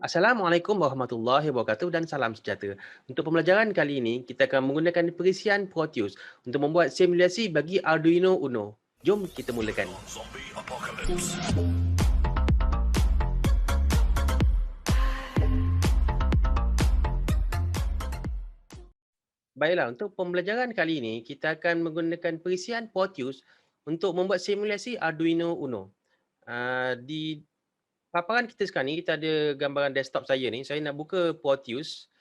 Assalamualaikum warahmatullahi wabarakatuh dan salam sejahtera. Untuk pembelajaran kali ini, kita akan menggunakan perisian Proteus untuk membuat simulasi bagi Arduino Uno. Jom kita mulakan. Zombie apocalypse. Baiklah, untuk pembelajaran kali ini, kita akan menggunakan perisian Proteus untuk membuat simulasi Arduino Uno. Di paparan kita sekarang ni, kita ada gambaran desktop saya ni. Saya nak buka Proteus.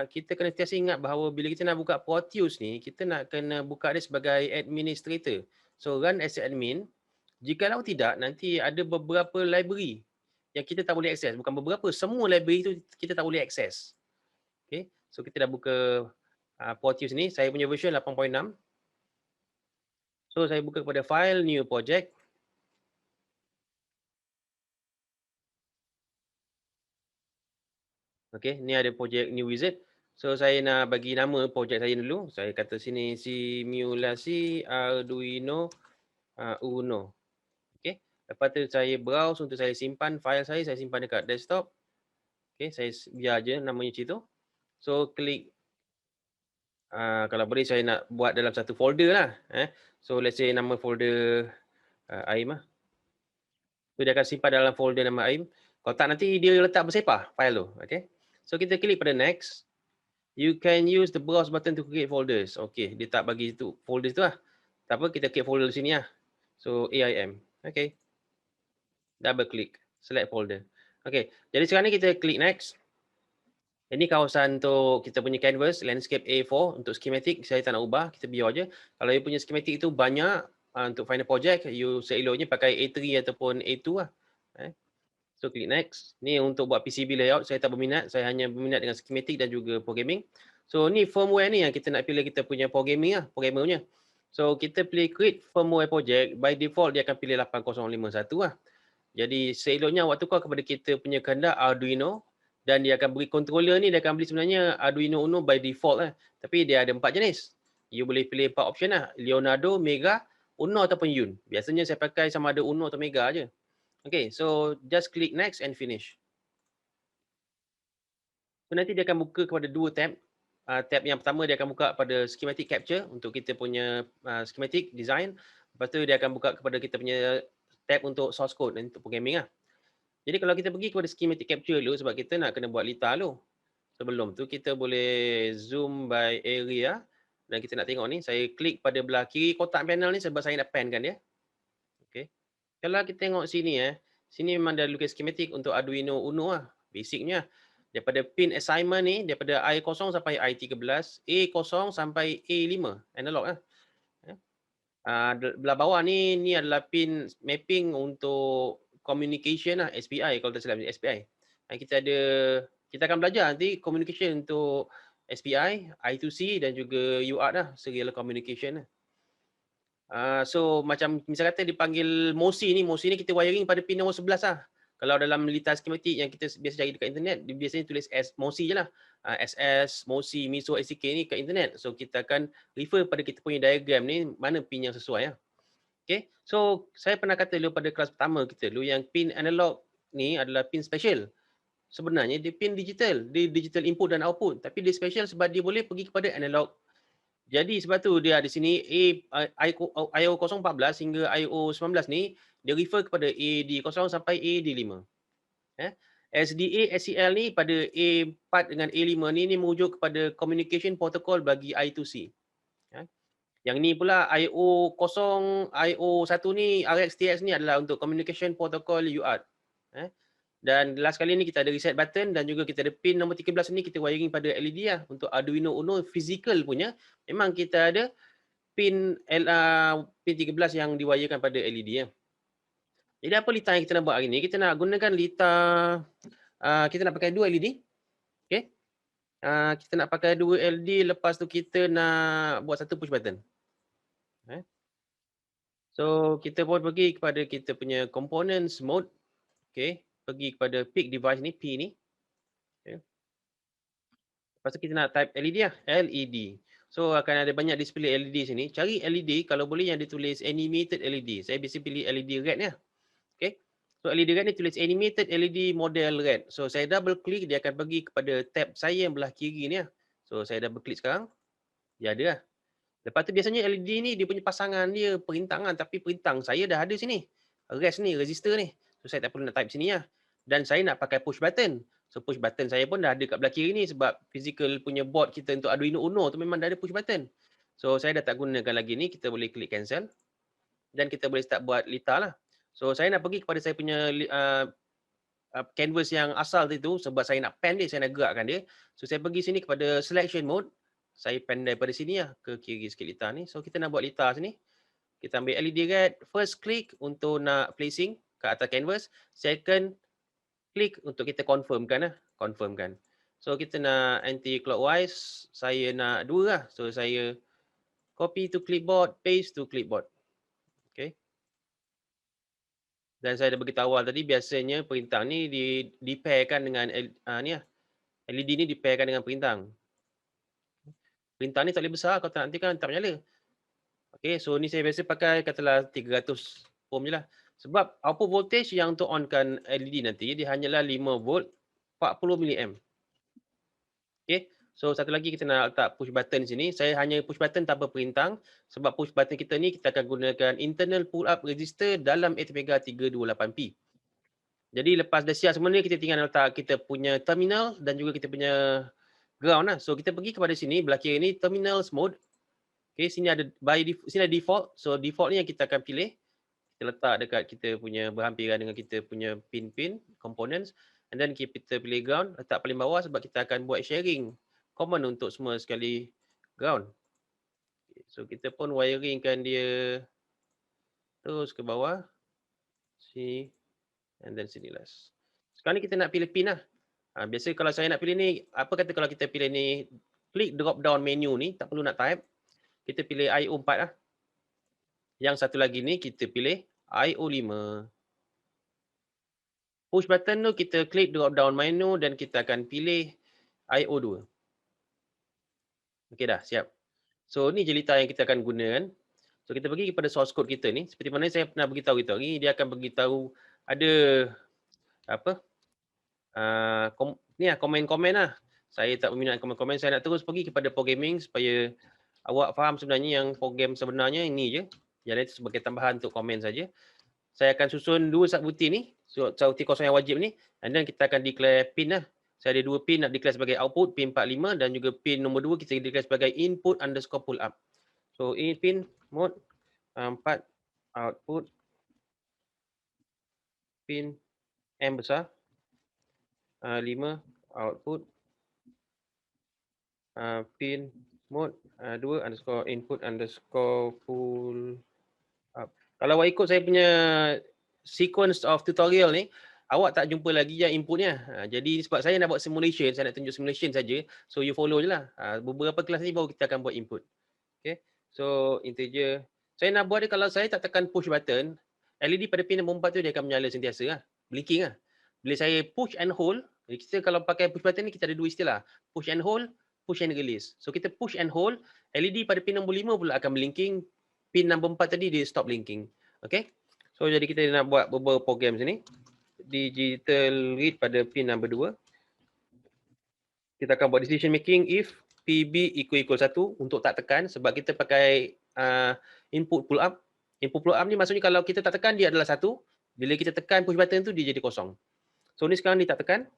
Kita kena sentiasa ingat bahawa bila kita nak buka Proteus ni, kita nak kena buka dia sebagai administrator. So, run as admin. Jikalau tidak, nanti ada beberapa library yang kita tak boleh akses. Bukan beberapa, semua library tu kita tak boleh akses. Okay. So, kita dah buka Proteus ni. Saya punya version 8.6. So, saya buka kepada file, new project. Okay, ni ada projek new wizard. So, saya nak bagi nama projek saya dulu. Saya kata sini simulasi Arduino Uno. Okay. Lepas tu saya browse untuk saya simpan file saya simpan dekat desktop. Okay, saya biar je namanya macam tu. So, klik. Kalau boleh saya nak buat dalam satu folder lah. So, let's say nama folder AIM lah. So, dia akan simpan dalam folder nama AIM. Kalau tak nanti dia letak bersepah file tu. Okay. So, kita klik pada next. You can use the browse button to create folders. Okay, dia tak bagi tu folders tu lah. Tak apa, kita create folder sini lah. So, AIM. Okay. Double click. Select folder. Okay, jadi sekarang ni kita klik next. Ini kawasan untuk kita punya canvas, landscape A4 untuk schematic. Saya tak nak ubah, kita biar je. Kalau you punya schematic itu banyak untuk final project, you seeloknya pakai A3 ataupun A2 lah. So, klik next. Ni untuk buat PCB layout, saya tak berminat. Saya hanya berminat dengan schematic dan juga programming. So, ni firmware ni yang kita nak pilih kita punya programming lah, programmernya. So, kita pilih create firmware project. By default, dia akan pilih 8051 lah. Jadi, seeloknya awak tukar kepada kita punya kehendak Arduino dan dia akan beri controller ni, dia akan beli sebenarnya Arduino Uno by default lah. Tapi dia ada 4 jenis. You boleh pilih 4 option lah. Leonardo, Mega, Uno ataupun Yun. Biasanya saya pakai sama ada Uno atau Mega je. Okay, so just click next and finish. So, nanti dia akan buka kepada 2 tab. Tab yang pertama dia akan buka pada schematic capture untuk kita punya schematic design. Lepas tu dia akan buka kepada kita punya tab untuk source code dan untuk programming lah. Jadi kalau kita pergi kepada schematic capture dulu sebab kita nak kena buat lita dulu. Sebelum tu kita boleh zoom by area dan kita nak tengok ni, saya klik pada belah kiri kotak panel ni sebab saya nak pankan dia. Okey. Kalau kita tengok sini sini memang dah lukis schematic untuk Arduino Uno lah, basicnya. Daripada pin assignment ni, daripada I0 sampai I13, A0 sampai A5, analog lah. Belah bawah ni adalah pin mapping untuk communication lah, SPI kalau tak silap SPI. Kita akan belajar nanti communication untuk SPI, I2C dan juga UART lah, serial communication lah. So macam misal kata dipanggil MOSI ni kita wiring pada pin nombor 11 lah. Kalau dalam litar schematic yang kita biasa cari dekat internet, dia biasanya tulis MOSI je lah. SS, MOSI, MISO, SCK ni kat internet. So kita akan refer pada kita punya diagram ni, mana pin yang sesuai lah. Okay, so saya pernah kata dulu pada kelas pertama kita dulu yang pin analog ni adalah pin special. Sebenarnya dia pin digital, dia digital input dan output. Tapi dia special sebab dia boleh pergi kepada analog. Jadi sebab tu dia ada sini IO014 hingga IO19 ni dia refer kepada AD0 sampai AD5. SDA, SCL ni pada A4 dengan A5 ni merujuk kepada communication protocol bagi I2C. Yang ni pula IO0, IO1 ni, RX-TX ni adalah untuk communication protocol UART. Dan last kali ni kita ada reset button dan juga kita ada pin nombor 13 ni kita wiring pada LED lah. Untuk Arduino Uno physical punya, memang kita ada pin 13 yang diwayarkan pada LED lah. Jadi apa litar yang kita nak buat hari ni? Kita nak gunakan litar, kita nak pakai 2 LED. Okay. Kita nak pakai 2 LED, lepas tu kita nak buat satu push button. So kita pun pergi kepada kita punya components mode. Okay. Pergi kepada pick device ni, P ni. Okay. Lepas tu kita nak type LED lah, LED. So akan ada banyak display LED sini. Cari LED kalau boleh yang ditulis animated LED. Saya biasa pilih LED red ni lah. Okay. So LED red ni tulis animated LED model red. So saya double klik, dia akan pergi kepada tab saya yang belah kiri ni lah. So saya double klik sekarang, dia ada lah. Lepas tu biasanya LED ni dia punya pasangan dia perintangan, tapi perintang saya dah ada sini. Res ni, resistor ni. So saya tak perlu nak type sini lah. Dan saya nak pakai push button. So push button saya pun dah ada kat belah kiri ni sebab physical punya board kita untuk Arduino Uno tu memang dah ada push button. So saya dah tak gunakan lagi ni, kita boleh klik cancel. Dan kita boleh start buat litar lah. So saya nak pergi kepada saya punya canvas yang asal tu sebab saya nak pen dia, saya nak gerakkan dia. So saya pergi sini kepada selection mode. Saya pen daripada sini lah ke kiri sikit litar ni. So kita nak buat litar sini. Kita ambil LED red, first click untuk nak placing ke atas canvas. Second click untuk kita confirmkan lah. Confirmkan. So kita nak anti clockwise, saya nak 2 lah. So saya copy to clipboard, paste to clipboard. Okay. Dan saya dah beritahu awal tadi, biasanya perintang ni di-pairkan dengan ni lah. LED ni di-pairkan dengan perintang. Perintang ni tak boleh besar, kalau tak nanti kan tak menyala. Okay, so ni saya biasa pakai katalah 300 ohm je lah. Sebab output voltage yang untuk onkan LED nanti, dia hanyalah 5 volt 40 mA. Okay, so satu lagi kita nak letak push button sini. Saya hanya push button tanpa perintang. Sebab push button kita ni, kita akan gunakan internal pull up resistor dalam Atmega 328P. Jadi lepas dah siap semua ni, kita tinggal letak kita punya terminal dan juga kita punya ground lah. So kita pergi kepada sini, belah kiri ni terminals mode. Okay, sini ada sini ada default. So default ni yang kita akan pilih. Kita letak dekat kita punya berhampiran dengan kita punya pin-pin components. And then kita pilih ground, letak paling bawah sebab kita akan buat sharing common untuk semua sekali ground. Okay, so kita pun wiringkan dia terus ke bawah. Sini. And then sini last. Sekarang ni kita nak pilih pin lah. Biasa kalau saya nak pilih ni, apa kata kalau kita pilih ni, klik drop down menu ni, tak perlu nak type. Kita pilih IO4 lah. Yang satu lagi ni kita pilih IO5. Push button tu kita klik drop down menu dan kita akan pilih IO2. Okey dah, siap. So ni je litar yang kita akan gunakan. So kita pergi kepada source code kita ni. Seperti mana saya pernah beritahu kita ni, dia akan beritahu ada apa? Ni lah komen-komen lah. Saya tak berminat komen-komen. Saya nak terus pergi kepada programming supaya awak faham sebenarnya yang program sebenarnya ini je. Yang lain sebagai tambahan untuk komen saja. Saya akan susun 2 subroutine ni. So, subroutine kosong yang wajib ni. And then kita akan declare pin lah. Saya ada 2 pin nak declare sebagai output, pin 45 dan juga pin nombor 2 kita declare sebagai input underscore pull up. So ini pin mode 4 output, pin M besar, 5 output, pin mode 2 underscore input underscore pull up. Kalau awak ikut saya punya sequence of tutorial ni, awak tak jumpa lagi yang inputnya. Jadi sebab saya nak buat simulation, saya nak tunjuk simulation saja. So you follow je lah. Beberapa kelas ni baru kita akan buat input. Okay. So integer. Saya nak buat dia kalau saya tak tekan push button, LED pada pin nombor 4 tu dia akan menyala sentiasa lah. Blinking lah. Bila saya push and hold, kita kalau pakai push button ni kita ada 2 istilah. Push and hold, push and release. So kita push and hold, LED pada pin nombor 5 pula akan blinking. Pin nombor 4 tadi dia stop blinking. Okay. So jadi kita nak buat beberapa program sini. Digital read pada pin nombor 2. Kita akan buat decision making if PB equal 1 untuk tak tekan sebab kita pakai input pull up. Input pull up ni maksudnya kalau kita tak tekan dia adalah 1. Bila kita tekan push button tu dia jadi kosong. So ni sekarang ni tak tekan.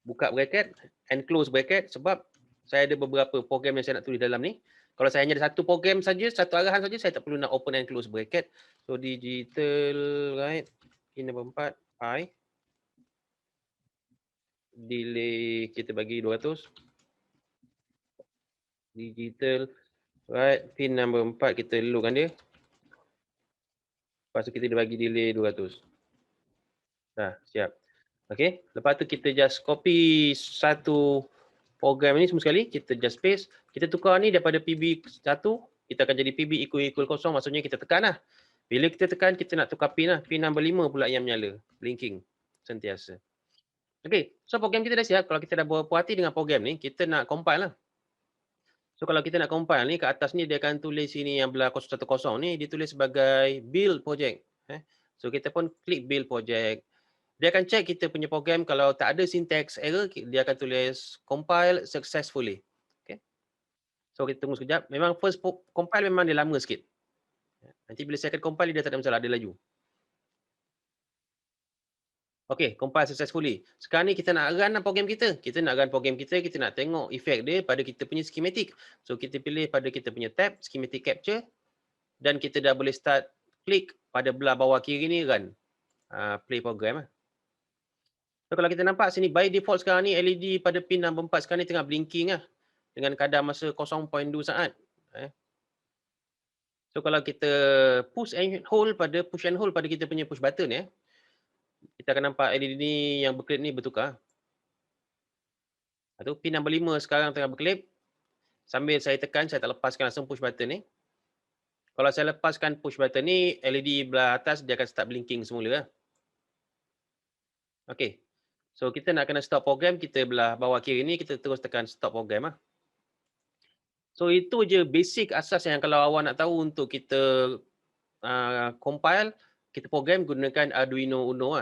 Buka bracket and close bracket sebab saya ada beberapa program yang saya nak tulis dalam ni. Kalau saya hanya ada satu program saja, satu arahan saja, saya tak perlu nak open and close bracket. So digital right pin nombor 4 I delay kita bagi 200. Digital right pin nombor 4 kita lowkan dia. Lepas tu kita bagi delay 200. Dah, siap. Okey, lepas tu kita just copy satu program ni semua sekali, kita just paste. Kita tukar ni daripada PB1, kita akan jadi PB equal 0, maksudnya kita tekan lah. Bila kita tekan, kita nak tukar pin lah. Pin nombor 5 pula yang menyala, blinking sentiasa. Okey, so program kita dah siap. Kalau kita dah berpuas hati dengan program ni, kita nak compile lah. So kalau kita nak compile ni, ke atas ni dia akan tulis sini yang belah 010 ni, dia tulis sebagai build project. So kita pun klik build project. Dia akan check kita punya program, kalau tak ada syntax error, dia akan tulis compile successfully. Okay. So kita tunggu sekejap. Memang first compile memang dia lama sikit. Nanti bila second compile dia tak ada masalah, dia laju. Okay, compile successfully. Sekarang ni kita nak run program kita. Kita nak run program kita, kita nak tengok efek dia pada kita punya schematic. So kita pilih pada kita punya tab, schematic capture, dan kita dah boleh start klik pada belah bawah kiri ni run. Play program. So kalau kita nampak sini by default sekarang ni LED pada pin nombor 4 sekarang ni tengah blinking lah. Dengan kadar masa 0.2 saat. So kalau kita push and hold pada kita punya push button kita akan nampak LED ni yang berkelip ni bertukar. Itu pin nombor 5 sekarang tengah berkelip. Sambil saya tekan, saya tak lepaskan langsung push button ni. Kalau saya lepaskan push button ni, LED belah atas dia akan start blinking semula. Okay. So kita nak kena stop program, kita belah bawah kiri ni kita terus tekan stop program . So itu je basic asas yang kalau awak nak tahu untuk kita compile, kita program gunakan Arduino Uno .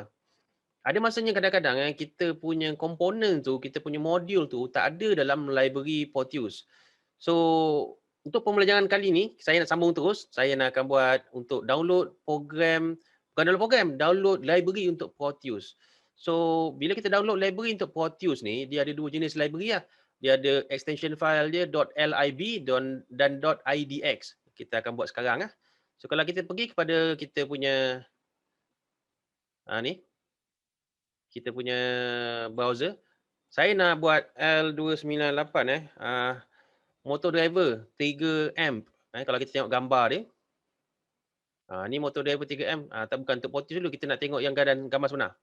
Ada masanya kadang-kadang kita punya komponen tu, kita punya modul tu tak ada dalam library Proteus. So untuk pembelajaran kali ni, saya nak sambung terus. Saya nak akan buat untuk download program, bukan download program, download library untuk Proteus. So bila kita download library untuk Proteus ni, dia ada dua jenis library . Dia ada extension file dia .lib dan .idx. Kita akan buat sekarang . So kalau kita pergi kepada kita punya ni, kita punya browser. Saya nak buat L298 motor driver 3 amp. Kalau kita tengok gambar dia. Ni motor driver 3 amp. Tak bukan untuk Proteus dulu, kita nak tengok yang gambar sebenar.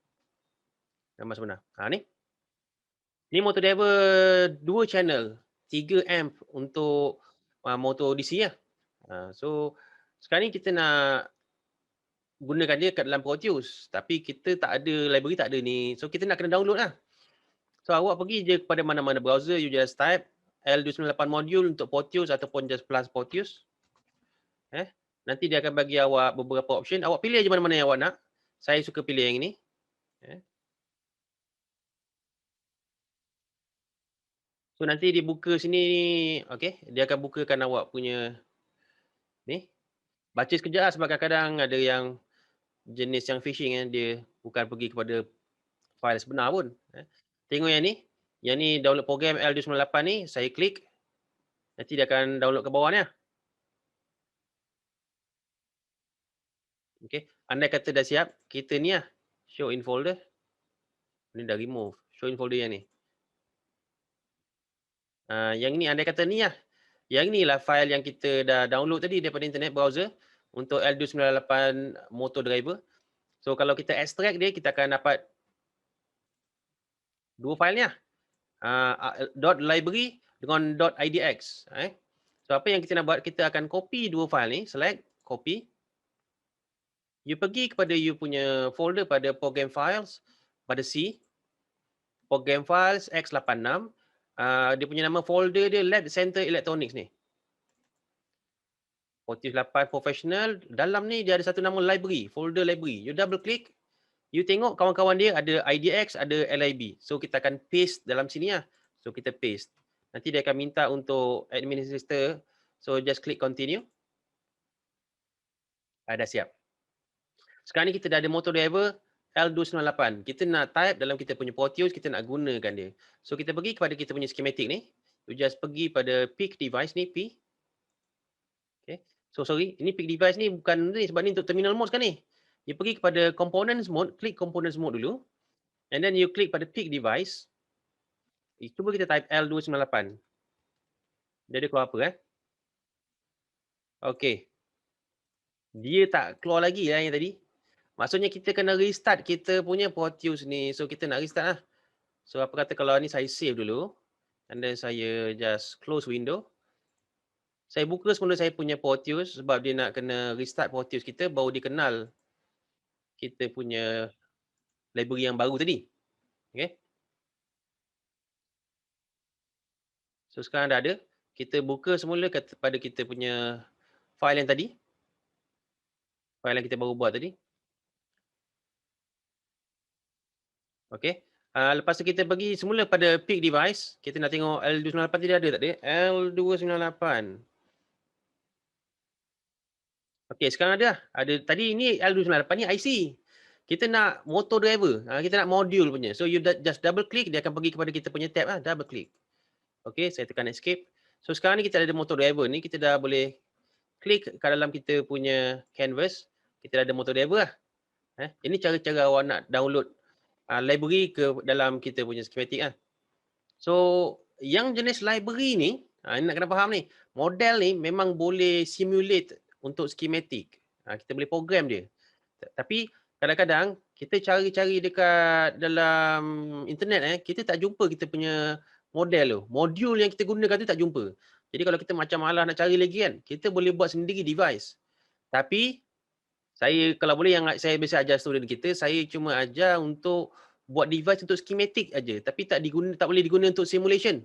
Gambar sebenar. Ni motor driver 2 channel, 3 amp untuk motor DC . So sekarang ni kita nak gunakan dia kat dalam Proteus, tapi kita tak ada library, tak ada ni. So kita nak kena download lah. So awak pergi je kepada mana-mana browser, you just type L298 module untuk Proteus ataupun just plus Proteus. Nanti dia akan bagi awak beberapa option. Awak pilih je mana-mana yang awak nak. Saya suka pilih yang ini. So nanti dia buka sini, okay, dia akan bukakan awak punya ni. Baca sekejap lah sebab kadang-kadang ada yang jenis yang phishing dia bukan pergi kepada file sebenar pun. Tengok yang ni. Yang ni download program L298 ni, saya klik. Nanti dia akan download ke bawah ni . Okay. Andai kata dah siap, kita ni show in folder. Ni dah remove. Show in folder yang ni. Yang ni andai kata ni . Yang ni lah file yang kita dah download tadi daripada internet browser untuk L298 motor driver. So kalau kita extract dia, kita akan dapat dua file ni . .library dengan .idx. So apa yang kita nak buat, kita akan copy dua file ni, select, copy. You pergi kepada you punya folder pada program files, pada C, program files x86. Dia punya nama folder dia Lab Center Electronics ni. Proteus 8 Professional, dalam ni dia ada satu nama library, folder library. You double click, you tengok kawan-kawan dia ada IDX, ada LIB. So kita akan paste dalam sini . So kita paste. Nanti dia akan minta untuk administrator. So just click continue. Dah siap. Sekarang ni kita dah ada motor driver L298. Kita nak type dalam kita punya Proteus, kita nak gunakan dia. So kita pergi kepada kita punya schematic ni. You just pergi pada pick device ni, P. Okay. So sorry, ini pick device ni bukan ni sebab ni untuk terminal mode sekarang ni. You pergi kepada components mode, klik components mode dulu. And then you klik pada pick device. Cuba kita type L298. Dia ada keluar apa Okay. Dia tak keluar lagi lah yang tadi. Maksudnya kita kena restart kita punya Proteus ni. So kita nak restart lah. So apa kata kalau ni saya save dulu. And then saya just close window. Saya buka semula saya punya Proteus sebab dia nak kena restart Proteus kita baru dikenal kita punya library yang baru tadi. Okay. So sekarang dah ada. Kita buka semula pada kita punya file yang tadi. File yang kita baru buat tadi. Okey. Lepas tu kita pergi semula pada peak device, kita nak tengok L298 tadi ada tak dia? L298. Okey, sekarang ada dah. Ada tadi ni L298 ni IC. Kita nak motor driver. Kita nak modul punya. So you just double click, dia akan pergi kepada kita punya tab lah, double click. Okey, saya tekan escape. So sekarang ni kita ada motor driver ni, kita dah boleh klik ke dalam kita punya canvas. Kita dah ada motor driver lah. Ini cara-cara awak nak download library ke dalam kita punya schematic lah. So yang jenis library ni, ini nak kena faham ni, model ni memang boleh simulate untuk schematic. Kita boleh program dia. Tapi kadang-kadang kita cari-cari dekat dalam internet kita tak jumpa kita punya model tu. Modul yang kita gunakan tu tak jumpa. Jadi kalau kita macam malas nak cari lagi kan, kita boleh buat sendiri device. Tapi saya kalau boleh yang saya biasa ajar student kita, saya cuma ajar untuk buat device untuk schematic aja, tapi tak boleh diguna untuk simulation.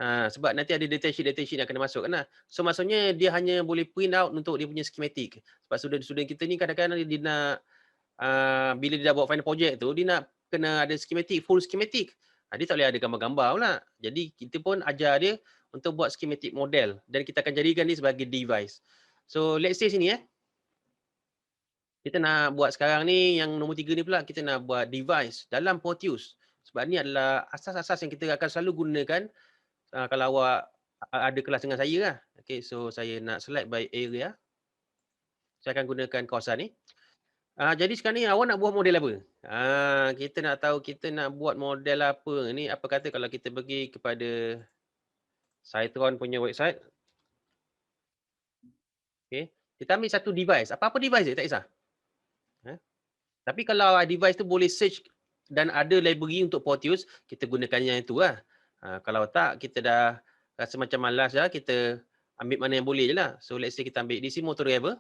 Sebab nanti ada data sheet yang kena masuk kan lah. So maksudnya dia hanya boleh print out untuk dia punya schematic. Sebab student-student kita ni kadang-kadang dia nak bila dia dah buat final project tu, dia nak kena ada schematic, full schematic. Dia tak boleh ada gambar-gambar pula. Jadi kita pun ajar dia untuk buat schematic model dan kita akan jadikan dia sebagai device. So let's say sini kita nak buat sekarang ni yang nombor 3 ni pula kita nak buat device dalam Proteus. Sebab ni adalah asas-asas yang kita akan selalu gunakan kalau awak ada kelas dengan saya lah. Okay, so saya nak select by area. Saya akan gunakan kawasan ni. Jadi sekarang ni awak nak buat model apa? Kita nak tahu kita nak buat model apa. Ni apa kata kalau kita pergi kepada Cytron punya website. Okay. Kita ambil satu device. Apa-apa device je, tak kisah. Tapi kalau device tu boleh search dan ada library untuk Proteus, kita gunakan yang itu lah. Kalau tak, kita dah rasa macam malas dah, kita ambil mana yang boleh je lah. So let's say kita ambil DC motor driver.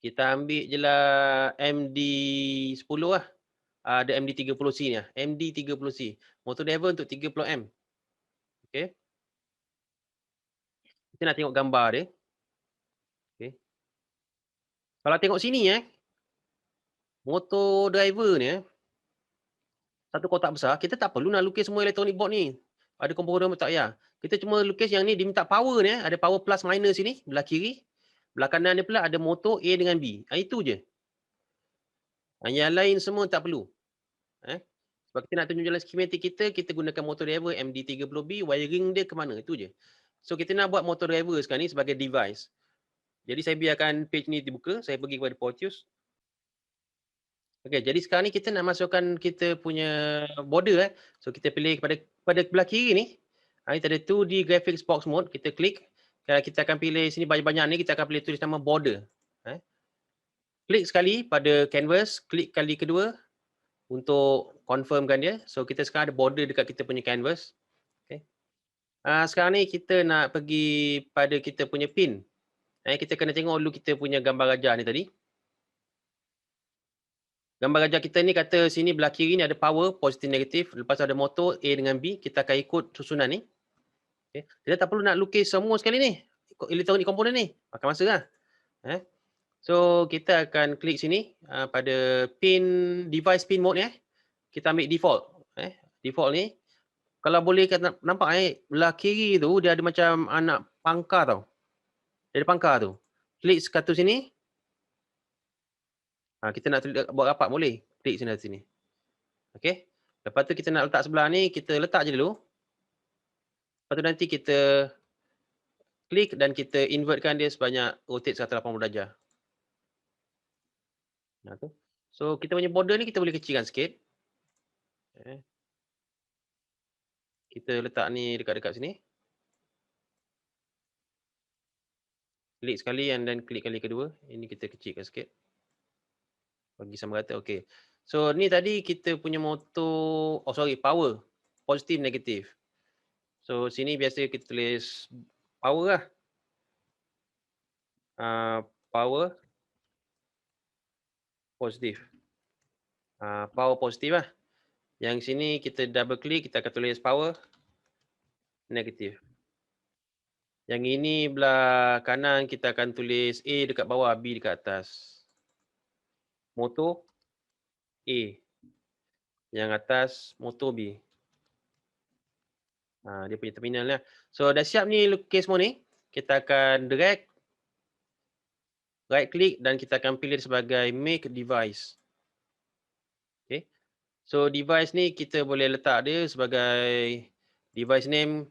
Kita ambil je lah MD10 lah. Ada MD30C ni lah. MD30C. Motor driver untuk 30M. Okay. Kita nak tengok gambar dia. Okay. Kalau tengok sini motor driver ni satu kotak besar, kita tak perlu nak lukis semua electronic board ni. Ada komponen tak payah. Kita cuma lukis yang ni, dia minta power ni, ada power plus minus sini, belah kiri. Belah kanan dia pula ada motor A dengan B. Itu je. Yang lain semua tak perlu. Sebab kita nak tunjuk jalan schematic kita gunakan motor driver MD30B, wiring dia ke mana, itu je. So kita nak buat motor driver sekarang ni sebagai device. Jadi saya biarkan page ni dibuka, saya pergi kepada Proteus. Okey, jadi sekarang ni kita nak masukkan kita punya border So kita pilih pada belah kiri ni, kita ada 2D graphics box mode, kita klik. Kita akan pilih sini banyak-banyak ni, kita akan pilih tulis nama border. Klik sekali pada canvas, klik kali kedua untuk confirmkan dia. So kita sekarang ada border dekat kita punya canvas. Okay. Sekarang ni kita nak pergi pada kita punya pin. Kita kena tengok dulu kita punya gambar gajah ni tadi. Gambar gajah kita ni kata sini belah kiri ni ada power, positif, negatif. Lepas ada motor A dengan B. Kita akan ikut susunan ni. Okay. Kita tak perlu nak lukis semua sekali ni. Elektronik komponen ni. Makan masa lah. So kita akan klik sini pada pin, device pin mode ni. Kita ambil default. Default ni. Kalau boleh nampak belah kiri tu dia ada macam anak pangkar tau. Dia ada pangkar tu. Klik satu sini. Kita nak buat rapat boleh. Klik sini. Okey. Lepas tu kita nak letak sebelah ni, kita letak je dulu. Lepas tu nanti kita klik dan kita invertkan dia sebanyak rotate 180 darjah. So kita punya border ni kita boleh kecilkan sikit. Kita letak ni dekat-dekat sini. Klik sekali dan klik kali kedua. Ini kita kecilkan sikit. Bagi sama rata. Okey. So ni tadi kita punya motor, power. Positif, negatif. So sini biasa kita tulis power lah. Power positif. Power positif lah. Yang sini kita double klik, kita akan tulis power negatif. Yang ini belah kanan kita akan tulis A dekat bawah, B dekat atas. Motor A. Yang atas motor B. Dia punya terminal lah. So dah siap ni lukis semua ni. Kita akan drag, right click dan kita akan pilih sebagai make device. Okay. So device ni kita boleh letak dia sebagai device name.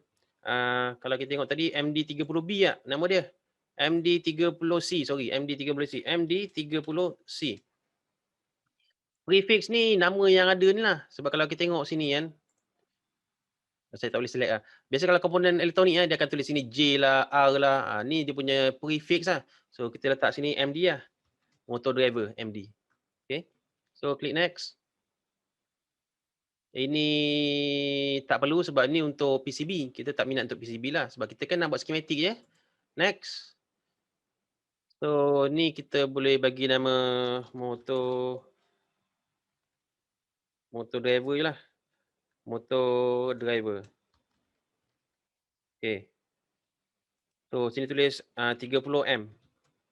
Kalau kita tengok tadi MD30B lah nama dia. MD30C, sorry, MD30C. MD30C. Prefix ni nama yang ada ni lah. Sebab kalau kita tengok sini kan, saya tak boleh select lah. Biasa kalau komponen elektronik dia akan tulis sini J lah, R lah. Ni dia punya prefix lah. So kita letak sini MD lah. Motor driver MD. Okay. So klik next. Ini tak perlu sebab ni untuk PCB. Kita tak minat untuk PCB lah. Sebab kita kan nak buat schematic je. Next. So ni kita boleh bagi nama motor driver je lah. Motor driver. Okay. So sini tulis 30M.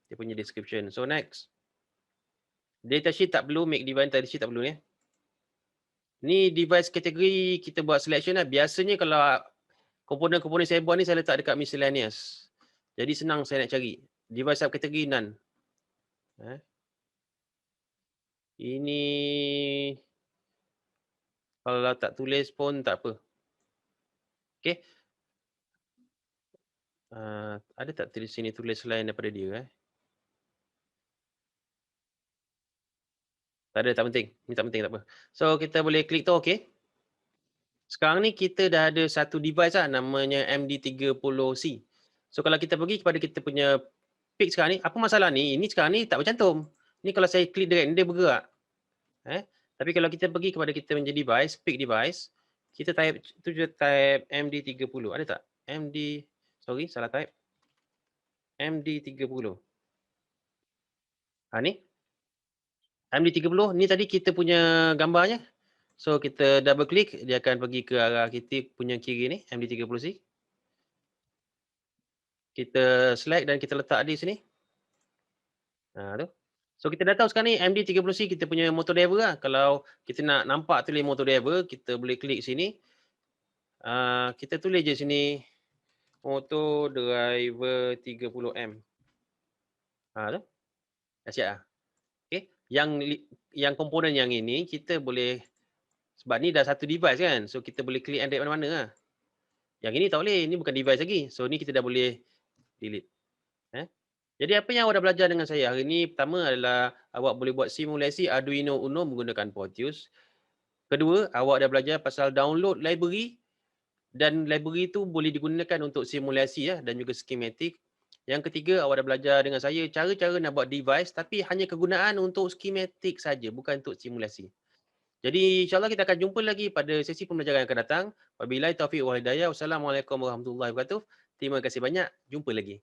Dia punya description. So next. Datasheet tak perlu. Make device datasheet tak perlu ni. Ni device kategori kita buat selection lah. Biasanya kalau komponen-komponen saya buat ni saya letak dekat miscellaneous. Jadi senang saya nak cari. Device subkategori none. Ini kalau tak tulis pun tak apa. Okay. Ada tak tulis sini tulis lain daripada dia? Tak ada, tak penting. Ni tak penting, tak apa. So kita boleh klik tu, okay. Sekarang ni kita dah ada satu device lah namanya MD30C. So kalau kita pergi kepada kita punya pick sekarang ni, apa masalah ni? Ini sekarang ni tak bercantum. Ni kalau saya klik direct, dia bergerak. Tapi kalau kita pergi kepada kita punya device, pick device, kita type MD30. Ada tak? Sorry, salah type. MD30. Ni. MD30 ni tadi kita punya gambarnya. So kita double click, dia akan pergi ke arah kita punya kiri ni, MD30C. Kita select dan kita letak di sini. Tu. So kita dah tahu sekarang ni MD30C kita punya motor driver lah. Kalau kita nak nampak tulis motor driver, kita boleh klik sini. Kita tulis je sini motor driver 30M. Tu. Dah siap lah. Okay. Yang komponen yang ini kita boleh, sebab ni dah satu device kan. So kita boleh klik and drag mana-mana lah. Yang ini tak boleh, ni bukan device lagi. So ni kita dah boleh delete. Jadi apa yang awak dah belajar dengan saya hari ini, pertama adalah awak boleh buat simulasi Arduino Uno menggunakan Proteus. Kedua, awak dah belajar pasal download library dan library itu boleh digunakan untuk simulasi dan juga schematic. Yang ketiga, awak dah belajar dengan saya cara-cara nak buat device tapi hanya kegunaan untuk schematic saja, bukan untuk simulasi. Jadi insyaAllah kita akan jumpa lagi pada sesi pembelajaran yang akan datang. Wabillahi taufiq wal hidayah. Wassalamualaikum warahmatullahi wabarakatuh. Terima kasih banyak. Jumpa lagi.